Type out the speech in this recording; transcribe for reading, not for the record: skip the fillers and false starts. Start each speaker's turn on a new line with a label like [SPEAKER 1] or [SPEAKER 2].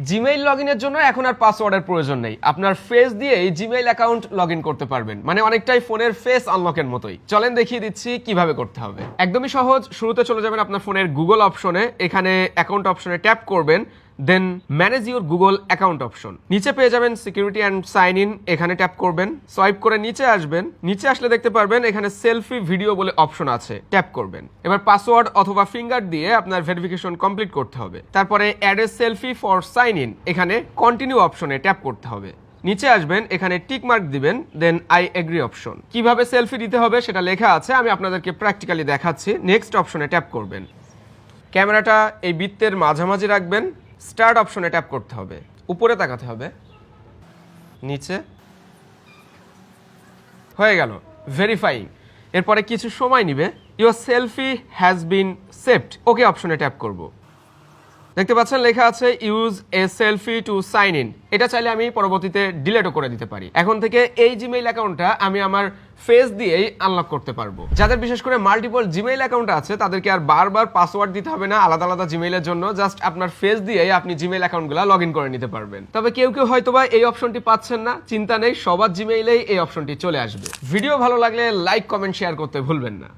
[SPEAKER 1] Gmail লগইনের জন্য এখন আর পাসওয়ার্ডের প্রয়োজন নেই, আপনার ফেস দিয়েই জিমেইল অ্যাকাউন্ট লগইন করতে পারবেন, মানে অনেকটাই ফোনের ফেস আনলকের মতোই। চলেন দেখিয়ে দিচ্ছি কিভাবে করতে হবে। একদমই সহজ। শুরুতে চলে যাবেন আপনার ফোনের গুগল অপশনে, এখানে অ্যাকাউন্ট অপশনে ট্যাপ করবেন, then manage your Google account option. নিচে পেয়ে যাবেন সিকিউরিটি অ্যান্ড সাইন ইন, এখানে ট্যাপ করবেন, সোয়াইপ করে নিচে আসবেন। নিচে আসলে দেখতে পারবেন এখানে সেলফি ভিডিও বলে অপশন আছে, ট্যাপ করবেন। এবার পাসওয়ার্ড অথবা ফিঙ্গার দিয়ে আপনার ভেরিফিকেশন কমপ্লিট করতে হবে। তারপরে add a selfie for sign in, এখানে কন্টিনিউ অপশনে ট্যাপ করতে হবে। নিচে আসবেন, এখানে টিক মার্ক দিবেন, দেন আই এগ্রি অপশন। কিভাবে সেলফি দিতে হবে সেটা লেখা আছে, আমি আপনাদেরকে প্র্যাকটিক্যালি দেখাচ্ছি। নেক্সট অপশনে ট্যাপ করবেন, ক্যামেরাটা এই বৃত্তের মাঝামাঝি রাখবেন, স্টার্ট অপশনে ট্যাপ করতে হবে, উপরে তাকাতে হবে, নিচে, হয়ে গেল ভেরিফাইং। এরপরে কিছু সময় নিবে। Your selfie has been saved, okay অপশনে ট্যাপ করব। দেখতে পাচ্ছেন লেখা আছে use a selfie to sign in, এটা চাইলে আমি পরবর্তীতে ডিলিটও করে দিতে পারি। এখন থেকে এই জিমেইল অ্যাকাউন্টটা আমি আমার ফেস দিয়েই আনলক করতে পারবো। যাদের বিশেষ করে মাল্টিপল জিমেইল অ্যাকাউন্ট আছে তাদেরকে আর বারবার পাসওয়ার্ড দিতে হবে না আলাদা আলাদা জিমেইলের জন্য, জাস্ট আপনার ফেস দিয়েই আপনি জিমেইল অ্যাকাউন্টগুলো লগ ইন করে নিতে পারবেন। তবে কেউ কেউ হয়তোবা এই অপশনটি পাচ্ছেন না, চিন্তা নেই, সবার জিমেইলেই এই অপশনটি চলে আসবে। ভিডিও ভালো লাগলে লাইক, কমেন্ট, শেয়ার করতে ভুলবেন না।